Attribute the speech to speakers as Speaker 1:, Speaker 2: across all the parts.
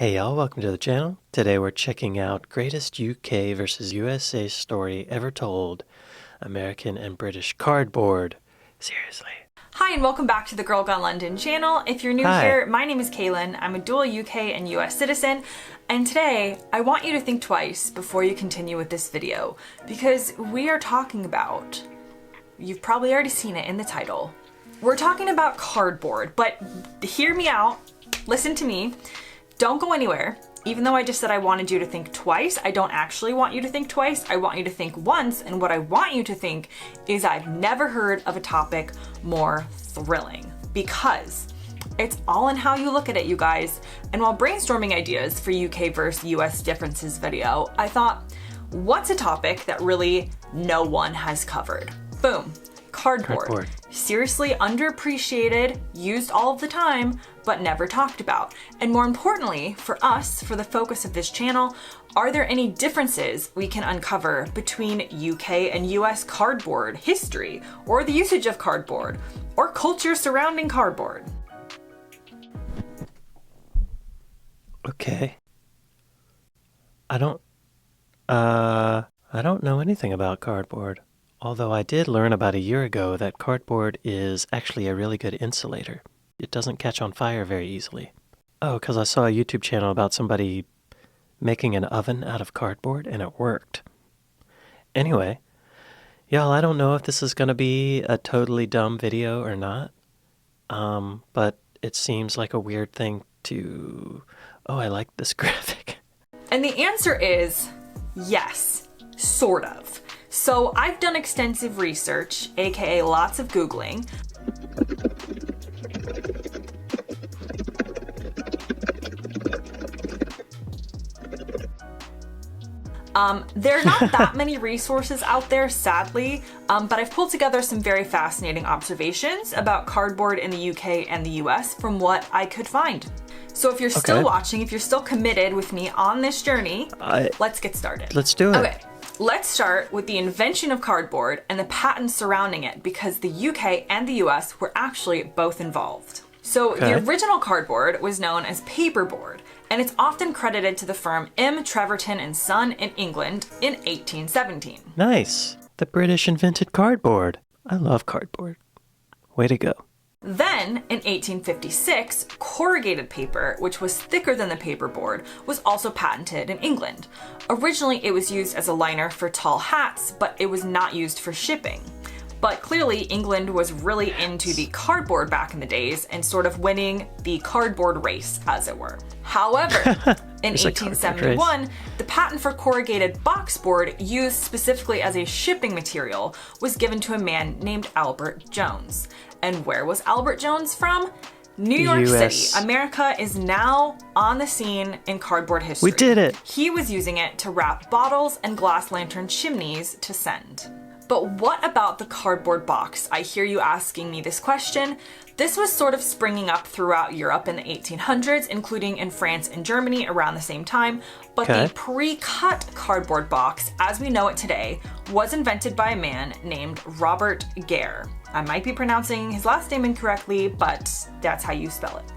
Speaker 1: Hey y'all, welcome to the channel. Today we're checking out greatest UK versus USA story ever told, American and British cardboard. Seriously.
Speaker 2: Hi and welcome back to the Girl Gone London channel. If you're new here, my name is Kaylin. I'm a dual UK and US citizen, and today I want you to think twice before you continue with this video because we are talking about, you've probably already seen it in the title, we're talking about cardboard, but hear me out, listen to me. Don't go anywhere. Even though I just said I wanted you to think twice, I don't actually want you to think twice. I want you to think once, and what I want you to think is I've never heard of a topic more thrilling, because it's all in how you look at it, you guys. And while brainstorming ideas for UK versus US differences video, I thought, what's a topic that really no one has covered? Boom. Cardboard. Seriously underappreciated, used all of the time, but never talked about. And more importantly, for us, for the focus of this channel, are there any differences we can uncover between UK and US cardboard history, or the usage of cardboard, or culture surrounding cardboard?
Speaker 1: Okay. I don't know anything about cardboard. Although I did learn about a year ago that cardboard is actually a really good insulator. It doesn't catch on fire very easily. Oh, because I saw a YouTube channel about somebody making an oven out of cardboard, and it worked. Anyway, y'all, I don't know if this is going to be a totally dumb video or not, but it seems like a weird thing to... Oh, I like this graphic.
Speaker 2: And the answer is yes, sort of. So I've done extensive research, aka lots of Googling. There are not that many resources out there, sadly, but I've pulled together some very fascinating observations about cardboard in the UK and the US from what I could find. So if you're still watching, if you're still committed with me on this journey, let's get started.
Speaker 1: Let's do it.
Speaker 2: Okay. Let's start with the invention of cardboard and the patents surrounding it, because the UK and the US were actually both involved. So the original cardboard was known as paperboard, and it's often credited to the firm M. Treverton and Son in England in 1817.
Speaker 1: Nice. The British invented cardboard. I love cardboard. Way to go.
Speaker 2: Then, in 1856, corrugated paper, which was thicker than the paperboard, was also patented in England. Originally, it was used as a liner for tall hats, but it was not used for shipping. But clearly, England was really into the cardboard back in the days and sort of winning the cardboard race, as it were. However, in 1871, the patent for corrugated boxboard, used specifically as a shipping material, was given to a man named Albert Jones. And where was Albert Jones from? New York City. America is now on the scene in cardboard history.
Speaker 1: We did it!
Speaker 2: He was using it to wrap bottles and glass lantern chimneys to send. But what about the cardboard box? I hear you asking me this question. This was sort of springing up throughout Europe in the 1800s, including in France and Germany around the same time. But the pre-cut cardboard box, as we know it today, was invented by a man named Robert Gare. I might be pronouncing his last name incorrectly, but that's how you spell it.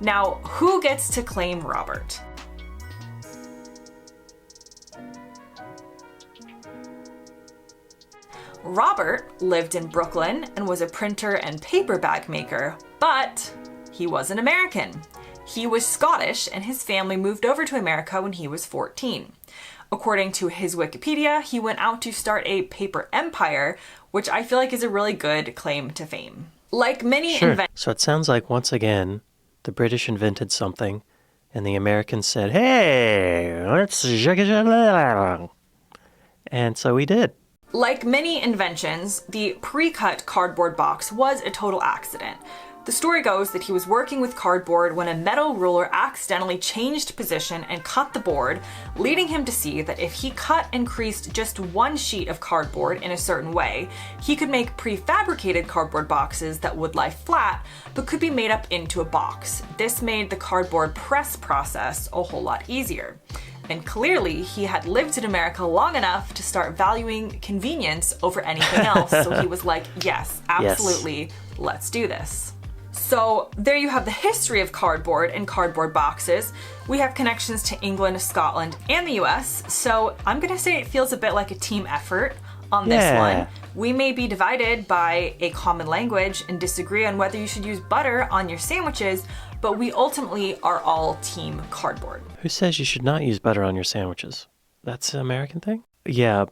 Speaker 2: Now, who gets to claim Robert? Robert lived in Brooklyn and was a printer and paper bag maker, but he wasn't American. He was Scottish, and his family moved over to America when he was 14. According to his Wikipedia, he went out to start a paper empire, which I feel like is a really good claim to fame. Like many
Speaker 1: So it sounds like, once again, the British invented something, and the Americans said, hey, let's... And so we did.
Speaker 2: Like many inventions, the pre-cut cardboard box was a total accident. The story goes that he was working with cardboard when a metal ruler accidentally changed position and cut the board, leading him to see that if he cut and creased just one sheet of cardboard in a certain way, he could make prefabricated cardboard boxes that would lie flat, but could be made up into a box. This made the cardboard press process a whole lot easier. And clearly, he had lived in America long enough to start valuing convenience over anything else. So he was like, yes, absolutely, let's do this. So there you have the history of cardboard and cardboard boxes. We have connections to England, Scotland, and the US, so I'm gonna say it feels a bit like a team effort on this one. We may be divided by a common language and disagree on whether you should use butter on your sandwiches, but we ultimately are all team cardboard.
Speaker 1: Who says you should not use butter on your sandwiches? That's an American thing? Yeah,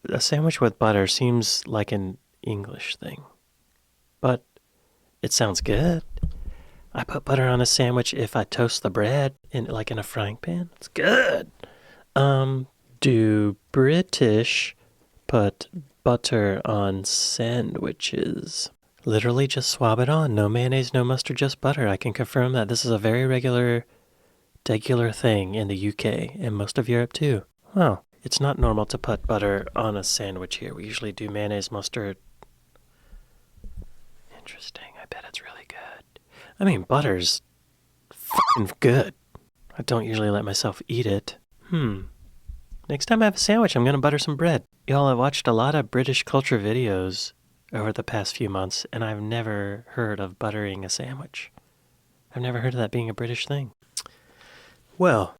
Speaker 1: a sandwich with butter seems like an English thing. But it sounds good. I put butter on a sandwich if I toast the bread in a frying pan. It's good. Do British put butter on sandwiches? Literally just swab it on. No mayonnaise, no mustard, just butter. I can confirm that this is a very regular thing in the UK and most of Europe too. Well, it's not normal to put butter on a sandwich here. We usually do mayonnaise, mustard. Interesting. I bet it's really good. I mean, butter's fucking good. I don't usually let myself eat it. Next time I have a sandwich, I'm gonna butter some bread. Y'all, I've watched a lot of British culture videos over the past few months, and I've never heard of buttering a sandwich. I've never heard of that being a British thing. Well,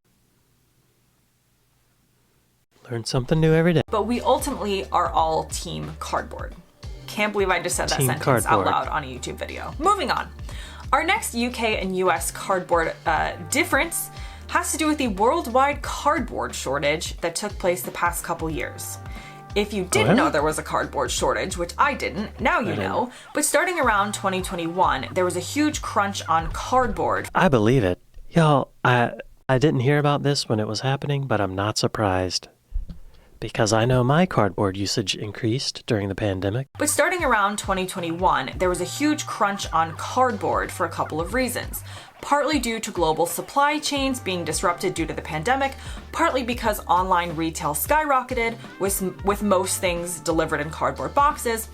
Speaker 1: learn something new every day.
Speaker 2: But we ultimately are all team cardboard. Can't believe I just said that
Speaker 1: Team
Speaker 2: sentence
Speaker 1: cardboard.
Speaker 2: out loud on a YouTube video. Moving on. Our next UK and US cardboard difference has to do with the worldwide cardboard shortage that took place the past couple years. If you didn't know there was a cardboard shortage, which I didn't, now you know, but starting around 2021, there was a huge crunch on cardboard.
Speaker 1: I believe it. Y'all, I didn't hear about this when it was happening, but I'm not surprised. Because I know my cardboard usage increased during the pandemic.
Speaker 2: But starting around 2021, there was a huge crunch on cardboard for a couple of reasons. Partly due to global supply chains being disrupted due to the pandemic, partly because online retail skyrocketed with most things delivered in cardboard boxes,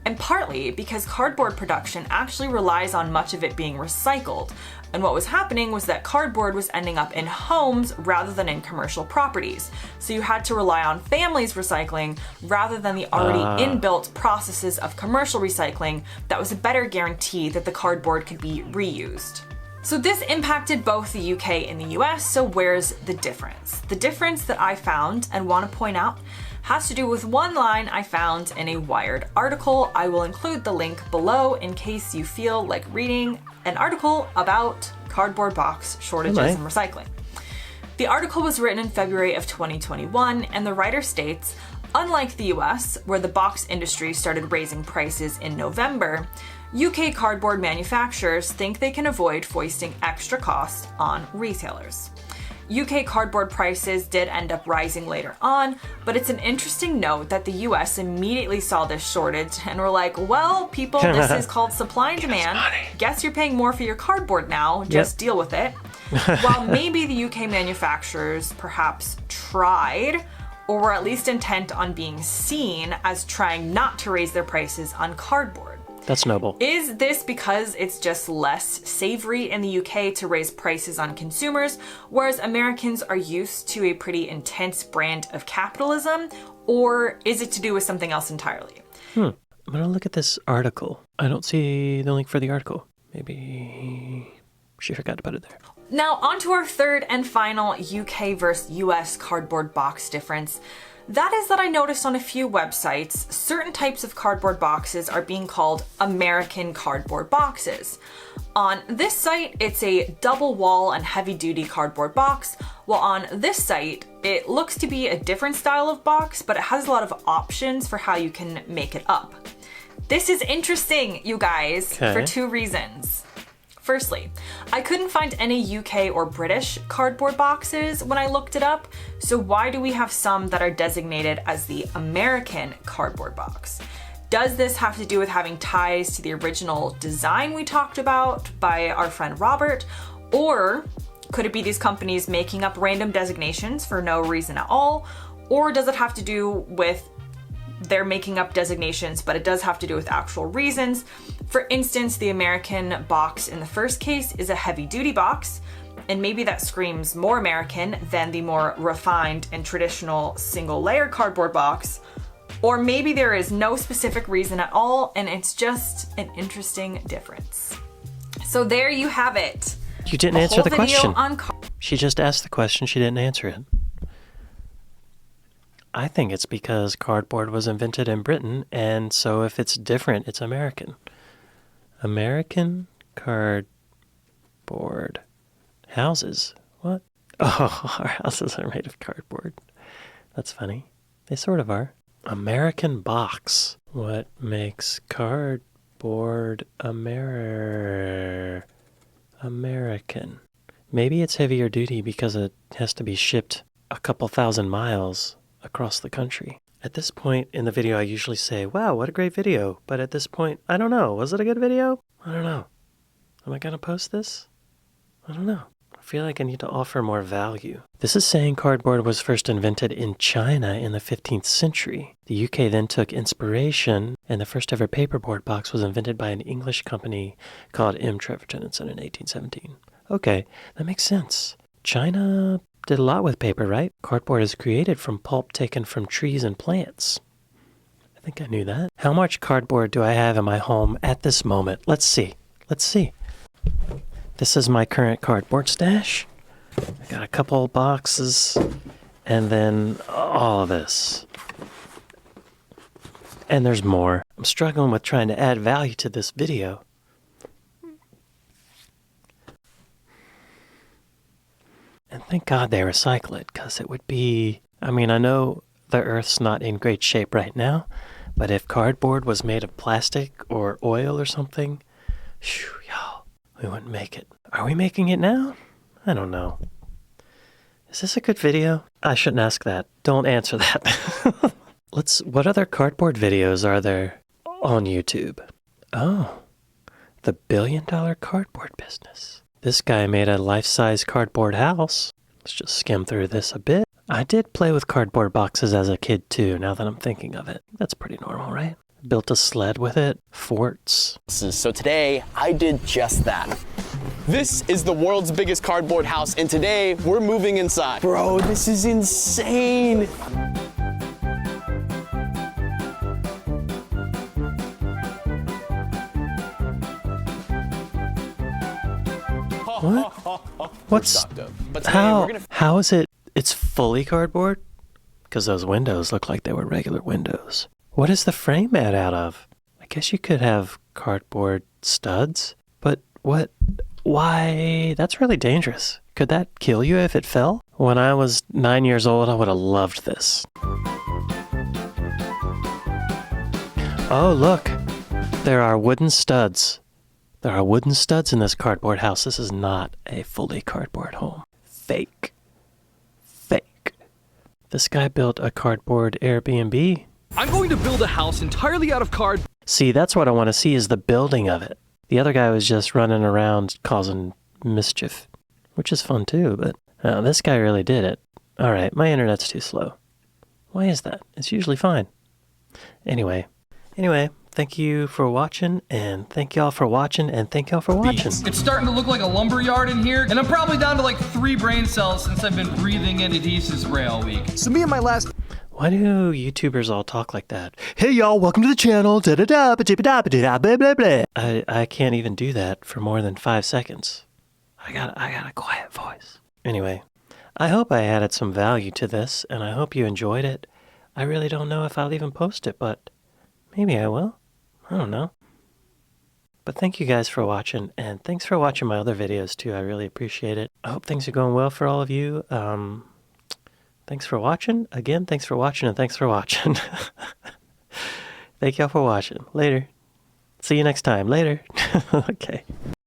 Speaker 2: and partly because cardboard production actually relies on much of it being recycled. And what was happening was that cardboard was ending up in homes rather than in commercial properties. So you had to rely on families recycling rather than the already inbuilt processes of commercial recycling that was a better guarantee that the cardboard could be reused. So this impacted both the UK and the US, so where's the difference? The difference that I found and want to point out has to do with one line I found in a Wired article. I will include the link below in case you feel like reading an article about cardboard box shortages and recycling. The article was written in February of 2021, and the writer states, unlike the US, where the box industry started raising prices in November, UK cardboard manufacturers think they can avoid foisting extra costs on retailers. UK cardboard prices did end up rising later on, but it's an interesting note that the US immediately saw this shortage and were like, well, people, this is called supply and demand. Guess you're paying more for your cardboard now, just deal with it. While maybe the UK manufacturers perhaps tried, or were at least intent on being seen as trying not to raise their prices on cardboard.
Speaker 1: That's noble.
Speaker 2: Is this because it's just less savory in the UK to raise prices on consumers, whereas Americans are used to a pretty intense brand of capitalism, or is it to do with something else entirely?
Speaker 1: I'm gonna look at this article. I don't see the link for the article. Maybe she forgot to put it there.
Speaker 2: Now, on to our third and final UK versus US cardboard box difference. That is that I noticed on a few websites, certain types of cardboard boxes are being called American cardboard boxes. On this site, it's a double wall and heavy duty cardboard box, while on this site, it looks to be a different style of box, but it has a lot of options for how you can make it up. This is interesting, you guys, for two reasons. Firstly, I couldn't find any UK or British cardboard boxes when I looked it up, so why do we have some that are designated as the American cardboard box? Does this have to do with having ties to the original design we talked about by our friend Robert? Or could it be these companies making up random designations for no reason at all? Or does it have to do with they're making up designations, but it does have to do with actual reasons? For instance, the American box in the first case is a heavy duty box, and maybe that screams more American than the more refined and traditional single layer cardboard box. Or maybe there is no specific reason at all, and it's just an interesting difference. So there you have it.
Speaker 1: You didn't answer the question.
Speaker 2: On
Speaker 1: She just asked the question, she didn't answer it. I think it's because cardboard was invented in Britain, and so if it's different, it's American. American cardboard houses. What? Oh, our houses are made of cardboard. That's funny. They sort of are. American box. What makes cardboard American? Maybe it's heavier duty because it has to be shipped a couple thousand miles across the country. At this point in the video, I usually say, wow, what a great video. But at this point, I don't know. Was it a good video? I don't know. Am I going to post this? I don't know. I feel like I need to offer more value. This is saying cardboard was first invented in China in the 15th century. The UK then took inspiration, and the first ever paperboard box was invented by an English company called M. Treverton and Son in 1817. Okay, that makes sense. China did a lot with paper, right? Cardboard is created from pulp taken from trees and plants. I think I knew that. How much cardboard do I have in my home at this moment? Let's see. Let's see. This is my current cardboard stash. I got a couple boxes, and then all of this. And there's more. I'm struggling with trying to add value to this video. And thank God they recycle it, because it would be... I mean, I know the Earth's not in great shape right now, but if cardboard was made of plastic or oil or something, phew, y'all, we wouldn't make it. Are we making it now? I don't know. Is this a good video? I shouldn't ask that. Don't answer that. What other cardboard videos are there on YouTube? Oh, the $1 billion cardboard business. This guy made a life-size cardboard house. Let's just skim through this a bit. I did play with cardboard boxes as a kid too, now that I'm thinking of it. That's pretty normal, right? Built a sled with it, forts.
Speaker 3: So today, I did just that. This is the world's biggest cardboard house, and today, we're moving inside. Bro, this is insane.
Speaker 1: What? What's... How is it... It's fully cardboard? Because those windows look like they were regular windows. What is the frame made out of? I guess you could have cardboard studs, but what... Why? That's really dangerous. Could that kill you if it fell? When I was 9 years old, I would have loved this. Oh, look. There are wooden studs. There are wooden studs in this cardboard house. This is not a fully cardboard home. Fake. Fake. This guy built a cardboard Airbnb.
Speaker 4: I'm going to build a house entirely out of card.
Speaker 1: See, that's what I want to see is the building of it. The other guy was just running around causing mischief, which is fun too, but this guy really did it. All right, my internet's too slow. Why is that? It's usually fine. Anyway, thank you for watching, and thank y'all for watching, and thank y'all for watching.
Speaker 4: It's starting to look like a lumber yard in here, and I'm probably down to like 3 brain cells since I've been breathing in adhesive spray all week. So me and my last...
Speaker 1: Why do YouTubers all talk like that? Hey y'all, welcome to the channel. I can't even do that for more than 5 seconds. I got a quiet voice. Anyway, I hope I added some value to this, and I hope you enjoyed it. I really don't know if I'll even post it, but maybe I will. I don't know. But thank you guys for watching, and thanks for watching my other videos too. I really appreciate it. I hope things are going well for all of you. Thanks for watching. Again, thanks for watching, and thanks for watching. Thank y'all for watching. Later. See you next time. Later. Okay.